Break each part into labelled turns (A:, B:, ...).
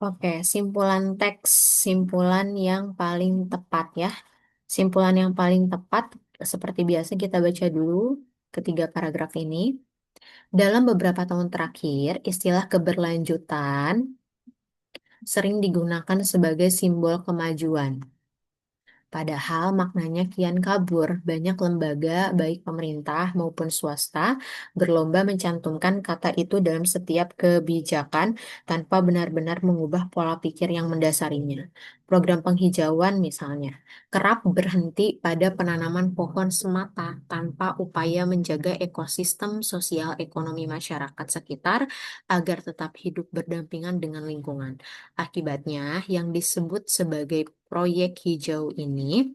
A: Oke, simpulan teks, simpulan yang paling tepat ya. Simpulan yang paling tepat, seperti biasa kita baca dulu ketiga paragraf ini. Dalam beberapa tahun terakhir, istilah keberlanjutan sering digunakan sebagai simbol kemajuan. Padahal maknanya kian kabur. Banyak lembaga, baik pemerintah maupun swasta, berlomba mencantumkan kata itu dalam setiap kebijakan tanpa benar-benar mengubah pola pikir yang mendasarinya. Program penghijauan misalnya, kerap berhenti pada penanaman pohon semata tanpa upaya menjaga ekosistem sosial ekonomi masyarakat sekitar agar tetap hidup berdampingan dengan lingkungan. Akibatnya, yang disebut sebagai proyek hijau ini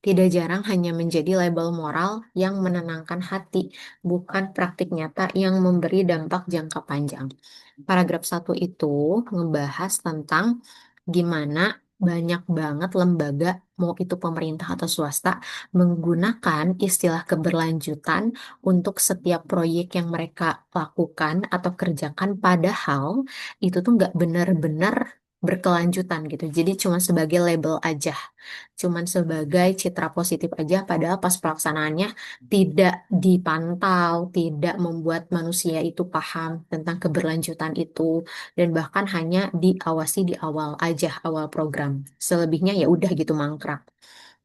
A: tidak jarang hanya menjadi label moral yang menenangkan hati, bukan praktik nyata yang memberi dampak jangka panjang. Paragraf satu itu ngebahas tentang gimana banyak banget lembaga, mau itu pemerintah atau swasta, menggunakan istilah keberlanjutan untuk setiap proyek yang mereka lakukan atau kerjakan, padahal itu tuh nggak benar-benar berkelanjutan gitu. Jadi cuma sebagai label aja, cuman sebagai citra positif aja, padahal pas pelaksanaannya tidak dipantau, tidak membuat manusia itu paham tentang keberlanjutan itu, dan bahkan hanya diawasi di awal aja, awal program. Selebihnya ya udah gitu mangkrak.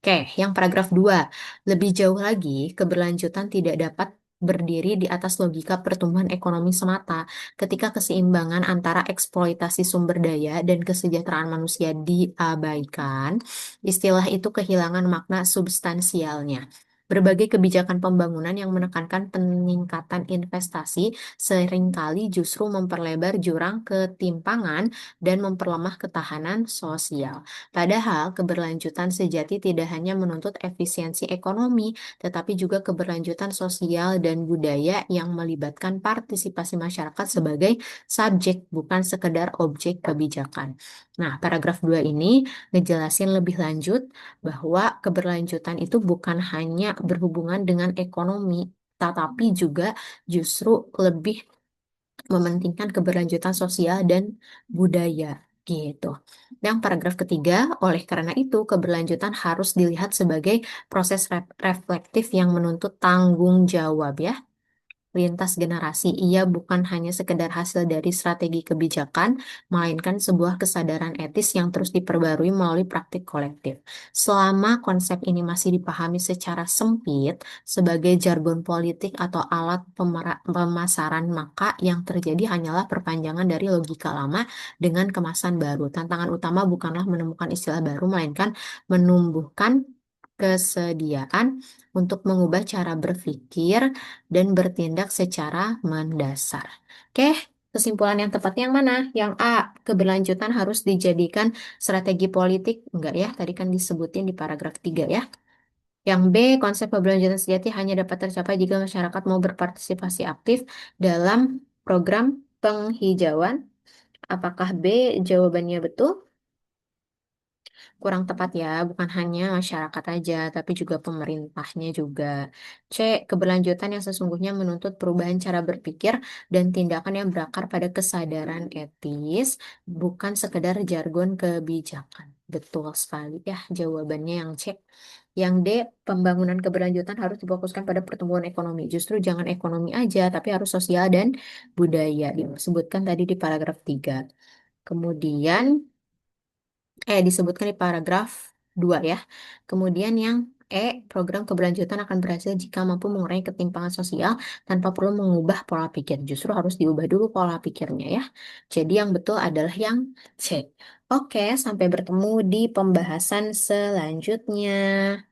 A: Oke, yang paragraf 2. Lebih jauh lagi, keberlanjutan tidak dapat berdiri di atas logika pertumbuhan ekonomi semata. Ketika keseimbangan antara eksploitasi sumber daya dan kesejahteraan manusia diabaikan, istilah itu kehilangan makna substansialnya. Berbagai kebijakan pembangunan yang menekankan peningkatan investasi seringkali justru memperlebar jurang ketimpangan dan memperlemah ketahanan sosial. Padahal keberlanjutan sejati tidak hanya menuntut efisiensi ekonomi, tetapi juga keberlanjutan sosial dan budaya yang melibatkan partisipasi masyarakat sebagai subjek, bukan sekedar objek kebijakan. Nah, paragraf 2 ini ngejelasin lebih lanjut bahwa keberlanjutan itu bukan hanya berhubungan dengan ekonomi, tetapi juga justru lebih mementingkan keberlanjutan sosial dan budaya gitu. Yang paragraf ketiga, oleh karena itu keberlanjutan harus dilihat sebagai proses reflektif yang menuntut tanggung jawab ya, lintas generasi. Ia bukan hanya sekedar hasil dari strategi kebijakan, melainkan sebuah kesadaran etis yang terus diperbarui melalui praktik kolektif. Selama konsep ini masih dipahami secara sempit sebagai jargon politik atau alat pemasaran, maka yang terjadi hanyalah perpanjangan dari logika lama dengan kemasan baru. Tantangan utama bukanlah menemukan istilah baru, melainkan menumbuhkan kesediaan untuk mengubah cara berpikir dan bertindak secara mendasar. Oke, kesimpulan yang tepatnya yang mana? Yang A, keberlanjutan harus dijadikan strategi politik. Enggak ya, tadi kan disebutin di paragraf 3 ya. Yang B, konsep keberlanjutan sejati hanya dapat tercapai jika masyarakat mau berpartisipasi aktif dalam program penghijauan. Apakah B jawabannya betul? Kurang tepat ya, bukan hanya masyarakat aja, tapi juga pemerintahnya juga. C. Keberlanjutan yang sesungguhnya menuntut perubahan cara berpikir dan tindakan yang berakar pada kesadaran etis, bukan sekedar jargon kebijakan. Betul sekali ya jawabannya yang C. Yang D, pembangunan keberlanjutan harus difokuskan pada pertumbuhan ekonomi. Justru jangan ekonomi aja, tapi harus sosial dan budaya. Disebutkan tadi di paragraf 3. Kemudian disebutkan di paragraf 2 ya. Kemudian yang program keberlanjutan akan berhasil jika mampu mengurangi ketimpangan sosial tanpa perlu mengubah pola pikir. Justru harus diubah dulu pola pikirnya ya. Jadi yang betul adalah yang C. Oke, sampai bertemu di pembahasan selanjutnya.